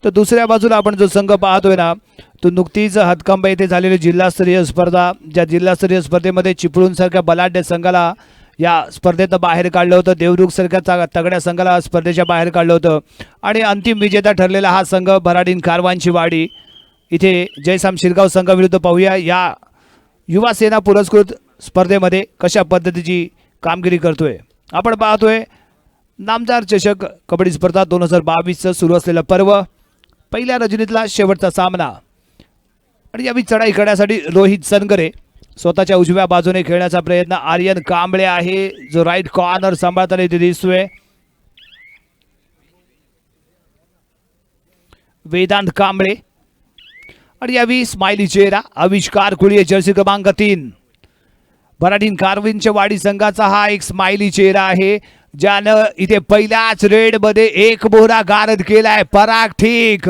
तर दुसऱ्या बाजूला आपण जो संघ पाहतोय ना तो नुकतीच हातकंबा येथे झालेली जिल्हास्तरीय स्पर्धा, ज्या जिल्हास्तरीय स्पर्धेमध्ये चिपळूण सारख्या बलाढ्य संघाला या स्पर्धेत बाहेर काढलं होतं, देवरुख सारख्या तगड्या संघाला स्पर्धेच्या बाहेर काढलं होतं आणि अंतिम विजेता ठरलेला हा संघ भराडीन कारवांची वाडी इथे जयसाम शिरगाव संघाविरुद्ध पाहूया या युवा सेना पुरस्कृत स्पर्धेमध्ये कशा पद्धतीची कामगिरी करतोय। आपण पाहतोय नामदार चषक कबड्डी स्पर्धा 2022 सुरू असलेलं पर्व, पहिल्या रजनीतला शेवटचा सामना आणि यावी चढाई करण्यासाठी रोहित सनगरे स्वतःच्या उजव्या बाजूने खेळण्याचा प्रयत्न, आर्यन कांबळे आहे जो राईट कॉर्नर सांभाळताना इथे दिसतोय, वेदांत कांबळे आणि यावी स्माइली चेहरा आविष्कार कुळिये जर्सी क्रमांक 3 भराडीन कारवींच्या वाडी संघाचा हा एक स्माइली चेहरा आहे ज्यानं इथे पहिल्याच रेड मध्ये एक बोरा गारद केलाय। पराग ठीक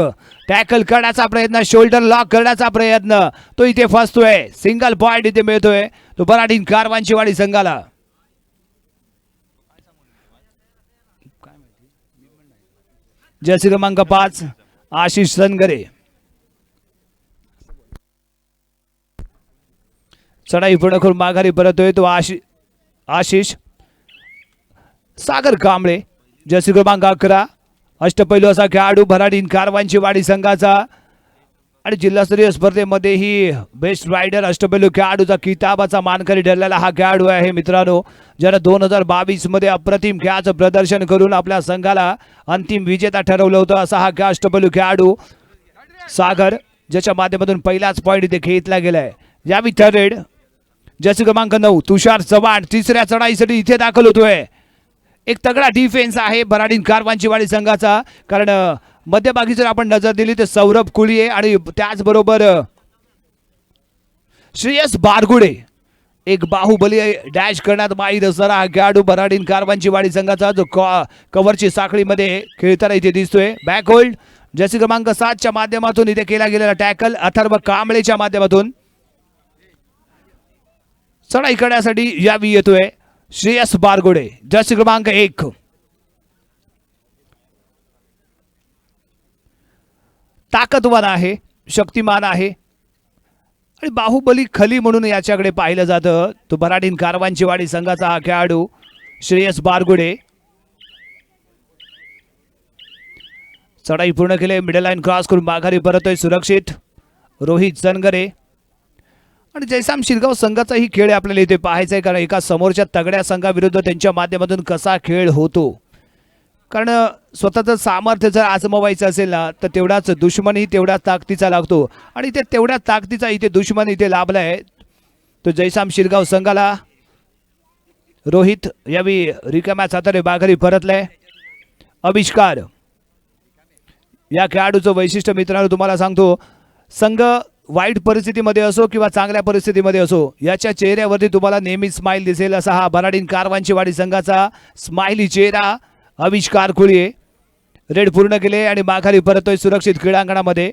टॅकल करण्याचा प्रयत्न, शोल्डर लॉक करण्याचा प्रयत्न, तो इथे फसतोय, सिंगल पॉइंट इथे मिळतोय तो भराडीन कारवांची वाडी संघाला। जर्सी क्रमांक 5 आशिष सनगरे चढाई पूर्ण करून माघारी परतोय तो आशिष सागर कांबळे जर्सी क्रमांक 11 अष्टपैलू असा खेळाडू भराडीन कारवांची वाडी संघाचा आणि जिल्हास्तरीय स्पर्धेमध्येही बेस्ट रायडर अष्टपैलू खेळाडूचा किताबाचा मानकरी ठरलेला हा खेळाडू आहे मित्रांनो, ज्याने 2022 मध्ये अप्रतिम खेळाचं प्रदर्शन करून आपल्या संघाला अंतिम विजेता ठरवलं होतं असा हा अष्टपैलू खेळाडू सागर, ज्याच्या माध्यमातून पहिलाच पॉईंट इथे घेतला गेलाय। यावी थर्ड जर्सी क्रमांक 9 तुषार चव्हाण तिसऱ्या चढाईसाठी इथे दाखल होतोय। एक तगडा डिफेन्स आहे भराडीन कारवांची वाडी संघाचा, कारण मध्यभागी जर आपण नजर दिली तर सौरभ कुळिये आणि त्याचबरोबर श्रेयस बारगुडे एक बाहुबली डॅश करण्यात माहीर असणारा हा खेळाडू भराडीन कारवांची वाडी संघाचा जो कव्हरची साखळीमध्ये खेळताना इथे दिसतोय। बॅक होल्ड जर्सी क्रमांक 7 च्या माध्यमातून इथे केला गेलेला टॅकल अथर्व कांबळेच्या माध्यमातून चढाई करण्यासाठी यावी येतोय श्रेयस बारगुडे जर्सी क्रमांक 1। ताकदवान आहे, शक्तिमान आहे आणि बाहुबली खली म्हणून याच्याकडे पाहिलं जातं तो भराडीन कारवांची वाडी संघाचा हा खेळाडू श्रेयस बारगुडे। चढाई पूर्ण केली, मिडल लाईन क्रॉस करून माघारी परतोय सुरक्षित रोहित सनगरे आणि जयसाम शिरगाव संघाचाही खेळ आपल्याला इथे पाहायचा आहे, कारण एका समोरच्या तगड्या संघाविरुद्ध त्यांच्या माध्यमातून कसा खेळ होतो, कारण स्वतःचं सामर्थ्य जर आजमावायचं असेल ना तर तेवढाच दुश्मनही तेवढ्याच ताकदीचा लागतो आणि ते तेवढ्याच ताकदीचा इथे दुश्मन इथे लाभलाय तो जयसाम शिरगाव संघाला। रोहित यावी रिकाम्या हाताने माघारी परतलाय। आविष्कार या खेळाडूचं वैशिष्ट्य मित्रांनो तुम्हाला सांगतो, संघ वाईट परिस्थितीमध्ये असो किंवा चांगल्या परिस्थितीमध्ये असो याच्या चेहऱ्यावरती तुम्हाला नेहमी स्माइल दिसेल असा हा भराडीन कारवांची वाडी संघाचा स्माइली चेहरा आविष्कार कुळिये। रेड पूर्ण केले आणि माघारी परतोय सुरक्षित क्रीडांगणामध्ये।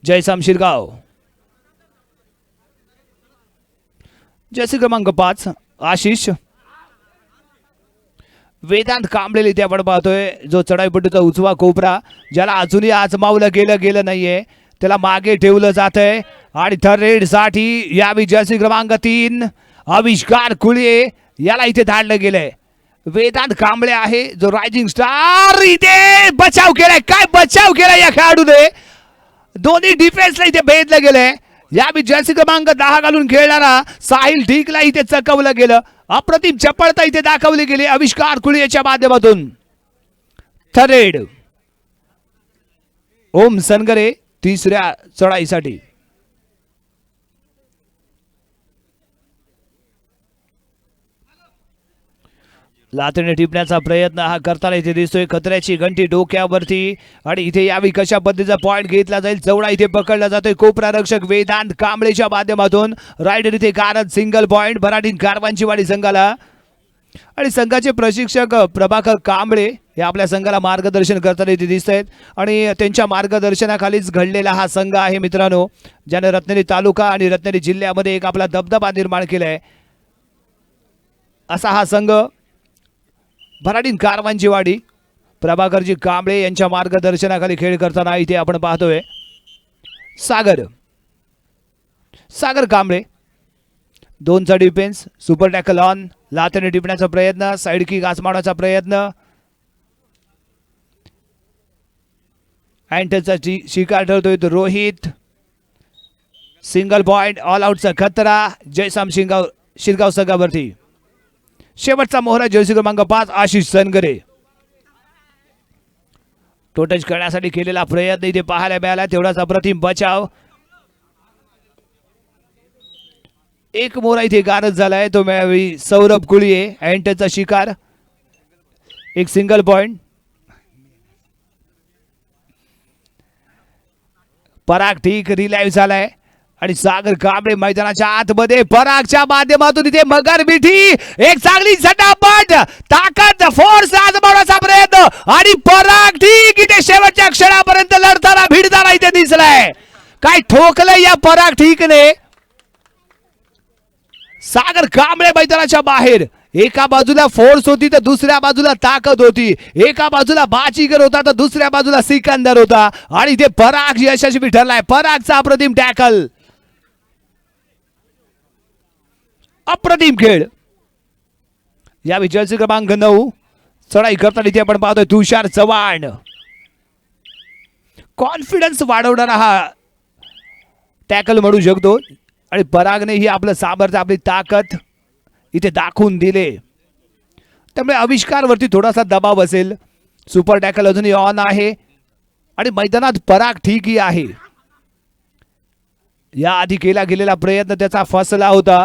जयसाम शिरगाव जर्सी क्रमांक 5 आशिष वेदांत कांबळे इथे आपण पाहतोय जो चढाईपट्टीचा उजवा कोपरा, ज्याला अजूनही आजमावलं गेलं नाहीये, त्याला मागे ठेवलं जातंय आणि थर्ड रेड साठी यावी जर्सी क्रमांक 3 आविष्कार कुळिये याला इथे धाडलं गेलंय। वेदांत कांबळे आहे जो रायझिंग स्टार, इथे बचाव केलाय, काय बचाव केलाय या खेळाडूने, दोन्ही डिफेन्सला इथे भेदलं गेलंय। यावी जर्सी क्रमांक 10 घालून खेळणारा साहिल ढीकला इथे चकवलं गेलं, अप्रतिम चपळता इथे दाखवली गेली आविष्कार कुळियेच्या माध्यमातून। थर्ड ओम सनगरे तिसऱ्या चढाईसाठी। लातडीने टिपण्याचा प्रयत्न हा करताना इथे दिसतोय, खतऱ्याची घंटी डोक्यावरती आणि इथे यावी कशा पद्धतीचा पॉइंट घेतला जाईल, चवडा इथे पकडला जातोय कोपरा रक्षक वेदांत कांबळेच्या माध्यमातून। रायडर इथे कारत सिंगल पॉइंट भराडीन कारवांची वाडी संघाला आणि संघाचे प्रशिक्षक प्रभाकर कांबळे हे आपल्या संघाला मार्गदर्शन करताना इथे दिसत आहेत आणि त्यांच्या मार्गदर्शनाखालीच घडलेला हा संघ आहे मित्रांनो, ज्याने रत्नागिरी तालुका आणि रत्नागिरी जिल्ह्यामध्ये एक आपला दबदबा निर्माण केलाय। असा हा संघ भराडीन कारवांचीवाडी प्रभाकरजी कांबळे यांच्या मार्गदर्शनाखाली खेळ करताना इथे आपण पाहतोय. सागर कांबळे, 2चा डिफेन्स, सुपर टॅकल ऑन, लाथेने टिपण्याचा प्रयत्न, साइड किक आजमावण्याचा प्रयत्न, अँटचा शिकार ठरतोय तो रोहित. सिंगल पॉइंट, ऑल आउटचा खतरा जयसाम शिरगाव संघावरती. शेवटचा मोहरा जर्सी क्रमांक 5 आशिष सनगरे. टोटच करण्यासाठी केलेला प्रयत्न इथे पाहायला मिळाला. तेवढाच अप्रतिम बचाव. एक मोहरा इथे गारद झालाय, तो मिळावी सौरभ कुळीये. अँटचा शिकार, एक सिंगल पॉइंट. पराग ठीक रिलाईव्ह झालाय आणि सागर कांबळे मैदानाच्या आतमध्ये परागच्या माध्यमातून इथे मगर मिठी, एक चांगली झटापट, ताकद, फोर्स आजमावण्याचा प्रयत्न आणि पराग ठीक इथे शेवटच्या क्षणापर्यंत लढताना भिडताना इथे दिसलाय. काय ठोकलंय या पराग ठीकने. सागर कांबळे मैदानाच्या बाहेर. एका बाजूला फोर्स होती तर दुसऱ्या बाजूला ताकद होती. एका बाजूला बाजीगर होता तर दुसऱ्या बाजूला सिकंदर होता आणि इथे पराग यशस्वी ठरलाय. परागचा अप्रतिम टॅकल, अप्रतिम खेळ. या विजयाची क्रमांक 9 चढाई करताना इथे आपण पाहतोय तुषार चव्हाण. कॉन्फिडन्स वाढवणारा हा टॅकल म्हणू शकतो आणि परागने ही आपलं सामर्थ्य, आपली ताकद इथे दाखवून दिले. त्यामुळे आविष्कारवरती थोडासा दबाव असेल. सुपर टॅकल अजूनही ऑन आहे आणि मैदानात पराग ठीकही आहे. या आधी केला गेलेला प्रयत्न त्याचा फसला होता,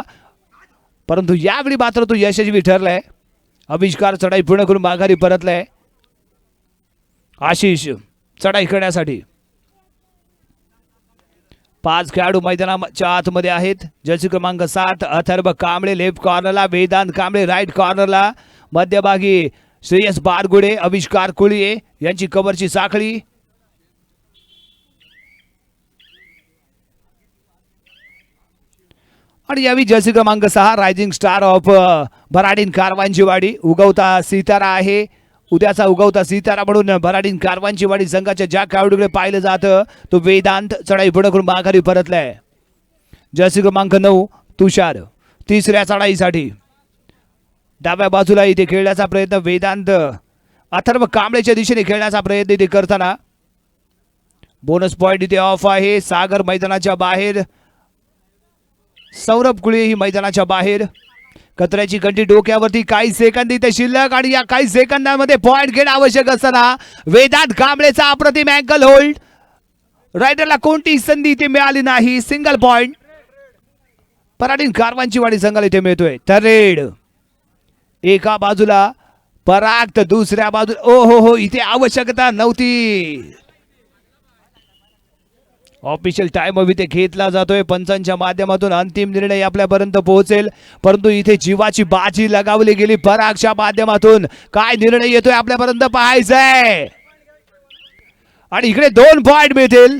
परंतु यावेळी मात्र तो यशस्वी ठरलाय. आविष्कार चढाई पूर्ण करून माघारी परतलाय. आशिष चढाई करण्यासाठी. 5 खेळाडू मैदानाच्या आतमध्ये आहेत. जर्सी क्रमांक 7 अथर्व कांबळे लेफ्ट कॉर्नरला, वेदांत कांबळे राईट कॉर्नरला, मध्यभागी श्रेयस बारगुडे, आविष्कार कुळीये यांची कव्हरची साखळी. आणि यावी जर्सी क्रमांक 6 रायझिंग स्टार ऑफ भराडीन कारवांचीवाडी उगवता सितारा आहे. उद्याचा उगवता सितारा म्हणून भराडीन कारवांचीवाडी संघाच्या ज्या खेळाडूकडे पाहिलं जातं तो वेदांत चढाई पुढे करून माघारी परतलाय. जर्सी क्रमांक 9 तुषार तिसऱ्या चढाईसाठी. डाव्या बाजूला इथे खेळण्याचा प्रयत्न वेदांत अथर्व कांबळेच्या दिशेने खेळण्याचा प्रयत्न इथे करताना. बोनस पॉइंट इथे ऑफ आहे. सागर मैदानाच्या बाहेर, सौरभ कुळे ही मैदानाच्या बाहेर. कचऱ्याची घंटी डोक्यावरती. काही सेकंद इथे शिल्लक आणि या काही सेकंदांमध्ये पॉइंट घेणं आवश्यक असताना वेदांत कांबळेचा अप्रतिम अँकल होल्ड. रायडरला कोणतीही संधी इथे मिळाली नाही. सिंगल पॉइंट भराडीन कारवांचीवाडी संघाला इथे मिळतोय. थरेड एका बाजूला, पराग तर दुसऱ्या बाजूला. ओ हो, इथे आवश्यकता नव्हती. ऑफिशियल टाइम इथे घेतला जातोय. पंचांच्या माध्यमातून अंतिम निर्णय आपल्यापर्यंत पोहोचेल, परंतु इथे जीवाची बाजी लगावली गेली परागच्या माध्यमातून. काय निर्णय येतोय आपल्यापर्यंत पाहायचंय. आणि इकडे 2 पॉइंट मिळतील.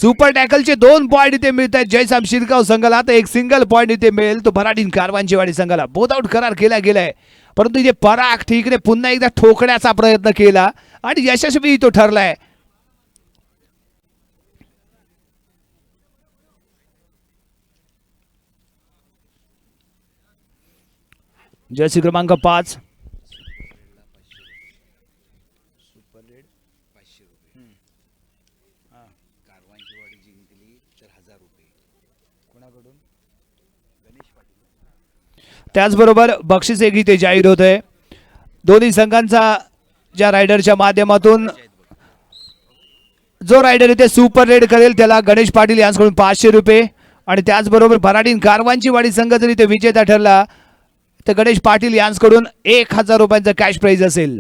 सुपर टॅकलचे 2 पॉइंट इथे मिळत आहेत जयसाम शिरगाव संघाला. तर एक सिंगल पॉइंट इथे मिळेल तो भराडीन कारवांचीवाडी संघाला. बोथ आउट करार केला गेलाय, परंतु इथे पराग ठीकने पुन्हा एकदा ठोकण्याचा प्रयत्न केला आणि यशस्वी तो ठरलाय. जर्सी क्रमांक 5 त्याचबरोबर बक्षीस एक इथे जाहीर होत आहे. दोन्ही संघांचा ज्या रायडरच्या माध्यमातून जो रायडर इथे सुपर रेड करेल त्याला गणेश पाटील यांच्याकडून 500 रुपये आणि त्याचबरोबर भराडीन कारवांचीवाडी संघ जर इथे विजेता ठरला तर गणेश पाटील यांच्याकडून 1000 रुपयांचा कॅश प्राइज असेल.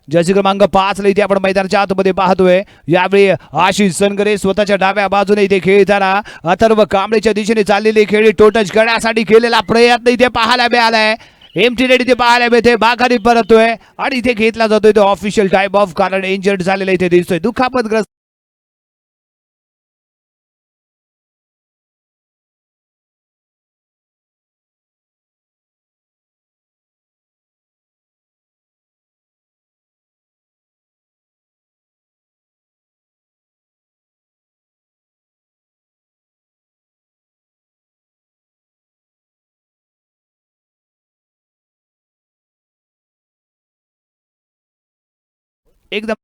जर्सी क्रमांक 5 ला इथे आपण मैदानाच्या आतमध्ये पाहतोय. यावेळी आशिष सनगरे स्वतःच्या डाव्या बाजूने इथे खेळताना अथर्व कांबळेच्या दिशेने चाललेली खेळी टोटच करण्यासाठी केलेला प्रयत्न इथे पाहायला मिळालाय. एमटी रेड इथे पाहायला मिळते. माघारी परतोय आणि इथे घेतला जातोय तो ऑफिशियल टाइम ऑफ, कारण इंजर्ड झालेला इथे दिसतोय. दुखापतग्रस्त एकदम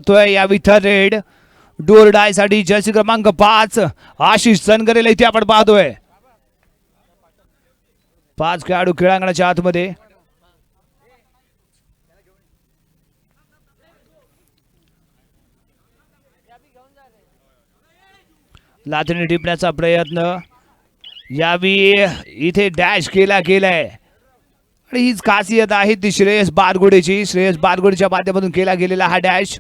तो या विठ्ठल रेड डोर डाय साठी जर्सी क्रमांक 5 आशिष सनगरेला इथे आपण पाहतोय. 5 खेळाडू क्रीडांगणाच्या आतमध्ये. लाथीने टिपण्याचा प्रयत्न यावी इथे डॅश केला गेलाय आणि हीच खासियत आहे ती श्रेयस बारगुडेची. श्रेयस बारगुडेच्या माध्यमातून केला गेलेला हा डॅश.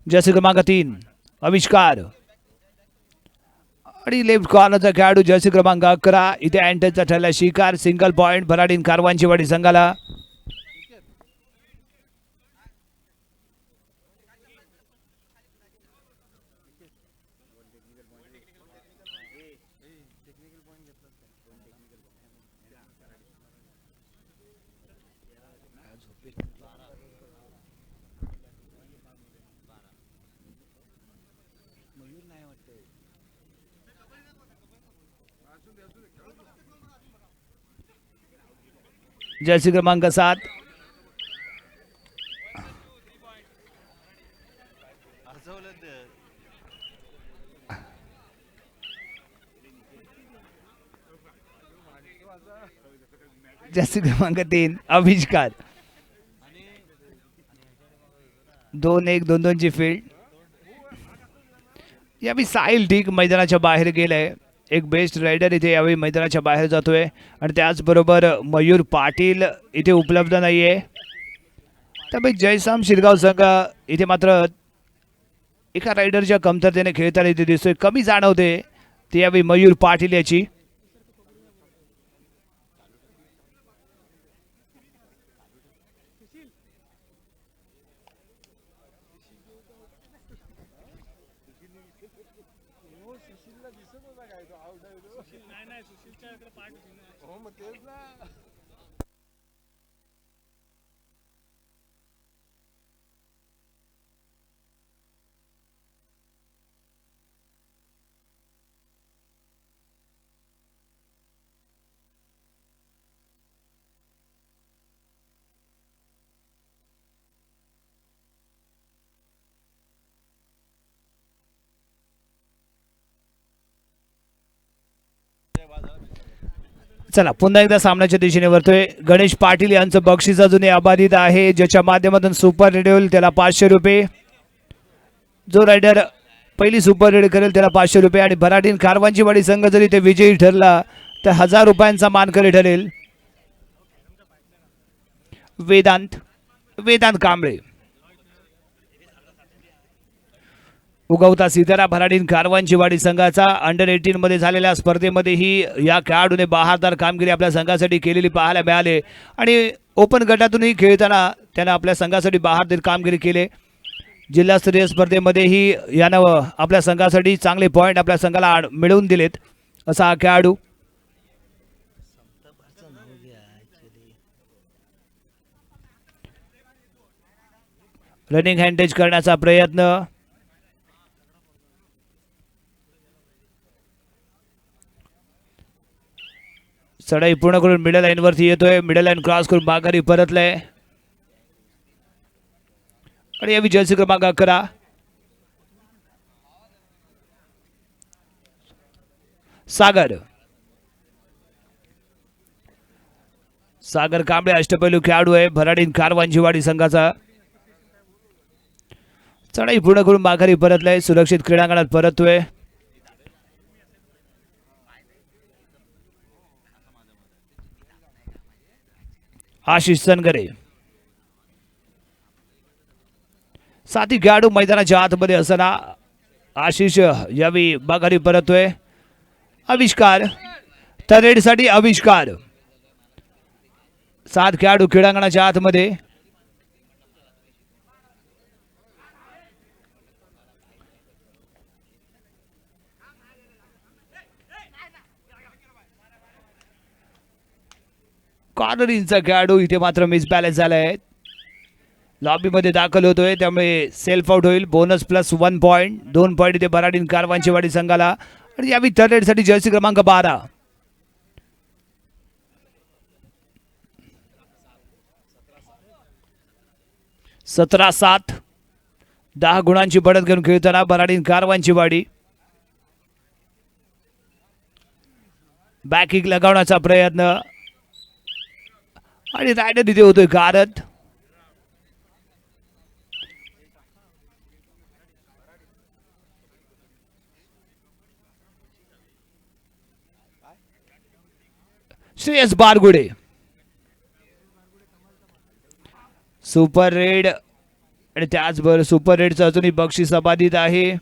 जर्सी क्रमांक 3 आविष्कार आणि लेफ्ट कॉर्नरचा खेळाडू जर्सी क्रमांक 11 इथे अँटनचा ठरला शिकार. सिंगल पॉइंट भराडीन कारवांची वाडी संघाला. जर्सी क्रमांक 7 जर्सी क्रमांक 3 आविष्कार. 2-1 2-2 ची फील्ड. यावेळी साहिल ठीक मैदानाच्या बाहेर गेलाय. एक बेस्ट रायडर इथे यावेळी मैदानाच्या बाहेर जातोय आणि त्याचबरोबर मयूर पाटील इथे उपलब्ध नाहीये. त्यामुळे जयसाम शिरगाव संघ इथे मात्र एका रायडरच्या कमतरतेने खेळताना इथे दिसतोय. कमी जाणवते ते यावेळी मयूर पाटील याची. चला पुन्हा एकदा सामन्याच्या दिशेने वरतोय. गणेश पाटील यांचं बक्षीस अजूनही अबाधित आहे ज्याच्या माध्यमातून सुपर रेडिओल त्याला 500 रुपये. जो रायडर पहिली सुपर रेड करेल त्याला 500 रुपये आणि भराडीन कारवांची वाडी संघ जरी ते विजयी ठरला तर 1000 रुपयांचा मानकरी ठरेल. वेदांत वेदांत कांबळे उगवता सितारा भराडीन कारवांची वाडी संघाचा अंडर 18 मध्ये झालेल्या स्पर्धेमध्येही या खेळाडूने बहारदार कामगिरी आपल्या संघासाठी केलेली पाहायला मिळाले आणि ओपन गटातूनही खेळताना त्यानं आपल्या संघासाठी बहारदार कामगिरी केले. जिल्हास्तरीय स्पर्धेमध्येही यानं आपल्या संघासाठी चांगले पॉईंट आपल्या संघाला मिळवून दिलेत असा हा खेळाडू. रनिंग हँडेज करण्याचा प्रयत्न चढाई पूर्ण करून मिडल लाईन वरती येतोय. मिडल लाईन क्रॉस करून माघारी परतलाय आणि या विजयची क्रमांक 11 सागर सागर कांबळे अष्टपैलू खेळाडू आहे भराडीन कारवांची वाडी संघाचा. चढाई पूर्ण करून माघारी परतलाय सुरक्षित क्रीडांगणात परततोय. आशिष सनगरे साथी खेळाडू मैदानाच्या आतमध्ये असताना आशिष यावेळी माघारी परततोय. आविष्कार तरेडसाठी आविष्कार 7 खेळाडू क्रीडांगणाच्या आतमध्ये. कॉर्नरिंगचा खेळाडू इथे मात्र मिसबॅलन्स झालाय. लॉबीमध्ये दाखल होतोय त्यामुळे सेल्फ आउट होईल. बोनस प्लस 1 पॉईंट 2 पॉईंट इथे भराडीन कारवांची वाडी संघाला आणि यावेळी थर्ड रेडसाठी जर्सी क्रमांक 12 17-7 10 गुणांची बढत घेऊन खेळताना भराडीन कारवांची वाडी. बॅक किक लगावण्याचा प्रयत्न आणि रायडर इथे होतोय गारद. श्रेयस बारगुडे सुपर रेड आणि त्याचबरोबर सुपर रेडचं अजूनही बक्षीस अबाधित आहे.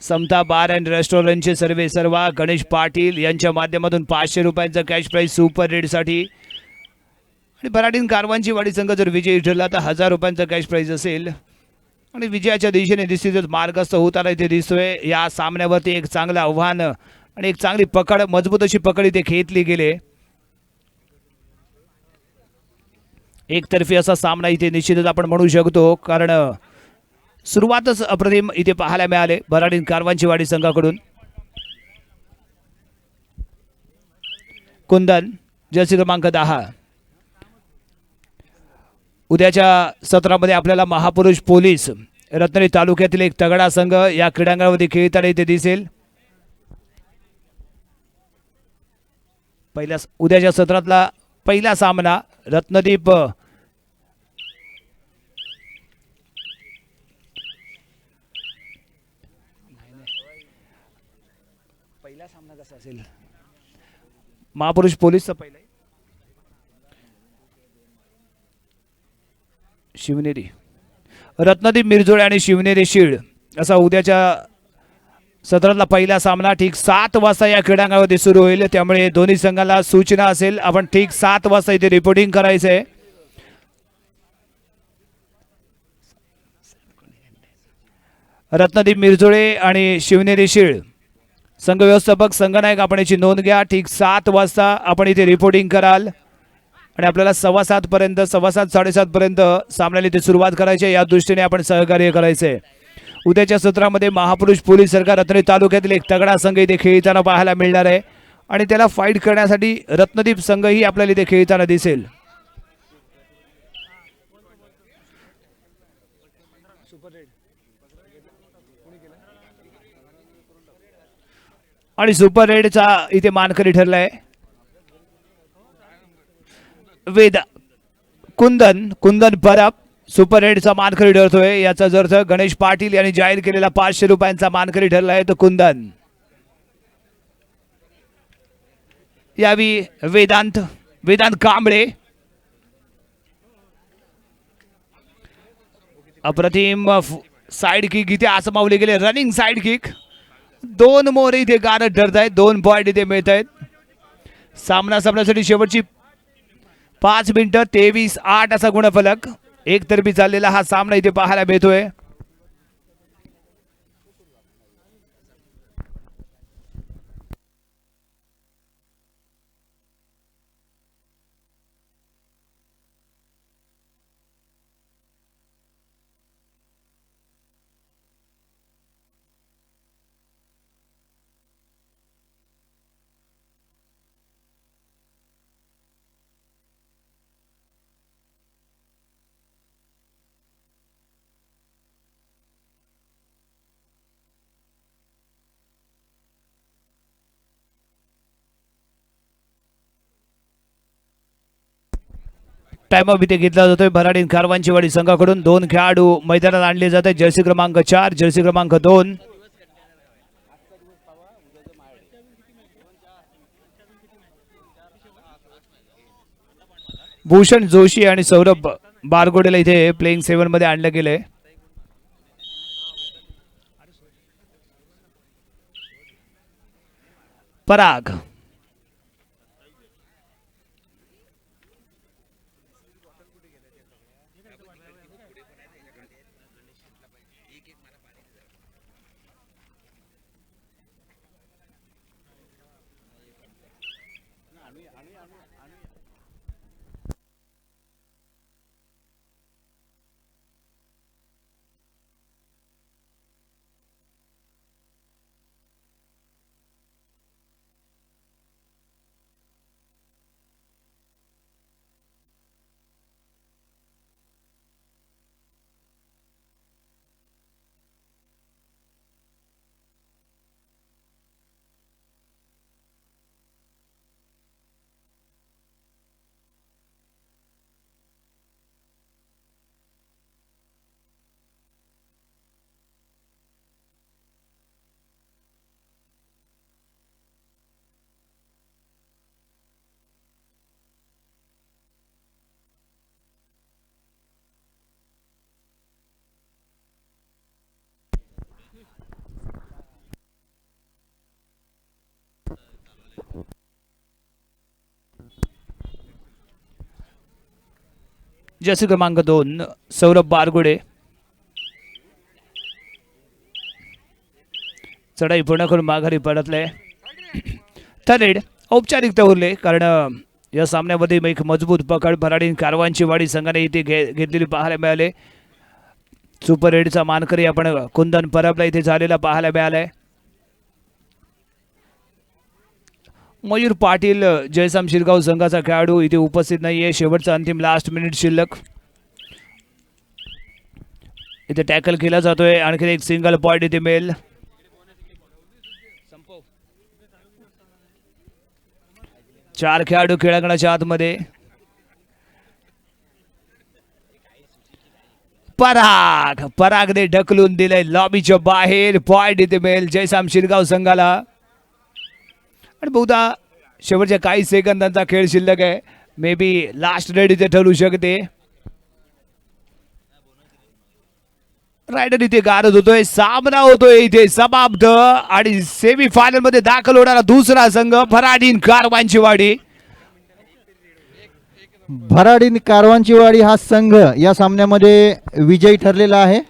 समता बार अँड रेस्टॉरंटचे सर्वे सर्वा गणेश पाटील यांच्या माध्यमातून 500 रुपयांचा कॅश प्राइज सुपर रेडसाठी आणि भराडीन कारवांची वाडी संघ जर विजयी ठरला तर 1000 रुपयांचा कॅश प्राइज असेल आणि विजयाच्या दिशेने निश्चितच मार्गस्थ होताना इथे दिसतोय. या सामन्यावरती एक चांगलं आव्हान आणि एक चांगली पकड मजबूत अशी पकड इथे घेतली गेले. एकतर्फी असा सामना इथे निश्चितच आपण म्हणू शकतो कारण सुरुवातच अप्रतिम इथे पाहायला मिळाले भराडीन कारवांची वाडी संघाकडून. कुंदन जर्सी क्रमांक 10 उद्याच्या सत्रामध्ये आपल्याला महापुरुष पोलीस रत्नागिरी तालुक्यातील एक तगडा संघ या क्रीडांगणामध्ये खेळताना इथे दिसेल. उद्याच्या सत्रातला पहिला सामना रत्नदीप पहिला सामना कसा असेल महापुरुष पोलीसचा पहिला शिवनेरी रत्नदीप मिरजोळे आणि शिवनेरी शिळ असा उद्याच्या सत्रातला पहिला सामना ठीक 7 वाजता या क्रीडांगणामध्ये सुरू होईल. त्यामुळे दोन्ही संघाला सूचना असेल आपण ठीक 7 वाजता इथे रिपोर्टिंग करायचं आहे. रत्नदीप मिरजोळे आणि शिवनेरी शिळ संघ व्यवस्थापक संघनायक आपण याची नोंद घ्या. ठीक 7 वाजता आपण इथे रिपोर्टिंग कराल आणि आपल्याला 7:15 पर्यंत 7:15 7:30 पर्यंत सामन्याला इथे सुरुवात करायची या दृष्टीने आपण सहकार्य करायचंय. उद्याच्या सत्रामध्ये महापुरुष पोलीस सरकार रत्नागिरी तालुक्यातील एक तगडा संघ इथे खेळताना पाहायला मिळणार आहे आणि त्याला फाईट करण्यासाठी रत्नदीप संघही आपल्याला इथे खेळताना दिसेल. आणि सुपर रेडचा इथे मानकरी ठरलाय वेद कुंदन परब सुपर रेडचा मानकरी ठरतोय. याचा अर्थ गणेश पाटील यांनी जाहीर केलेला 500 रुपयांचा मानकरी ठरला आहे तो कुंदन. यावी वेदांत कांबळे. अप्रतिम साइड किक इथे आसमावले गेले. Running side kick. 2 मोरे इथे गारद ठरत आहेत. 2 पॉइंट इथे मिळत आहेत. सामना संपण्यासाठी शेवटची 5 मिनिटं 23-8 असा गुणफलक. एकतर्फी चाललेला हा सामना इथे पाहायला मिळतोय. टाइमआउट इथे घेतला जातोय भराडीन कारवांचीवाडी संघाकडून. 2 खेळाडू मैदानात आणले जात आहेत. जर्सी क्रमांक 4 जर्सी क्रमांक 2. भूषण जोशी आणि सौरभ बारगोडेला इथे प्लेइंग 7 मध्ये आणलं गेलंय. पराग जर्सी क्रमांक 2 सौरभ बारगुडे. चढाई पूर्ण करून माघारी परतले. थर्ड औपचारिकता उरले कारण या सामन्यामध्ये एक मजबूत पकड भराडीन कारवांचीवाडी संघाने इथे घेतलेली पाहायला मिळाले. सुपर रेडचा मानकरी आपण कुंदन परबला इथे झालेला पाहायला मिळालाय. मयूर पाटील जयसाम शिरगाव संघाचा खेळाडू इथे उपस्थित नाहीये. शेवटचा अंतिम लास्ट मिनिट शिल्लक. इथे टॅकल केला जातोय. आणखी एक सिंगल पॉइंट इथे मिळेल. 4 खेळाडू खेळांगणाच्या आतमध्ये. परागने ढकलून दिलंय लॉबीच्या बाहेर. पॉइंट इथे मिळेल जयसाम शिरगाव संघाला. आणि बहुधा शेवटच्या काही सेकंदांचा खेळ शिल्लक आहे. मे बी लास्ट रेड इथे ठरू शकते. रायडर इथे गारद होतोय. सामना होतोय इथे समाप्त. आणि सेमी फायनल मध्ये दाखल होणारा दुसरा संघ भराडीन कारवांचीवाडी. भराडीन कारवांचीवाडी हा संघ या सामन्यामध्ये विजयी ठरलेला आहे.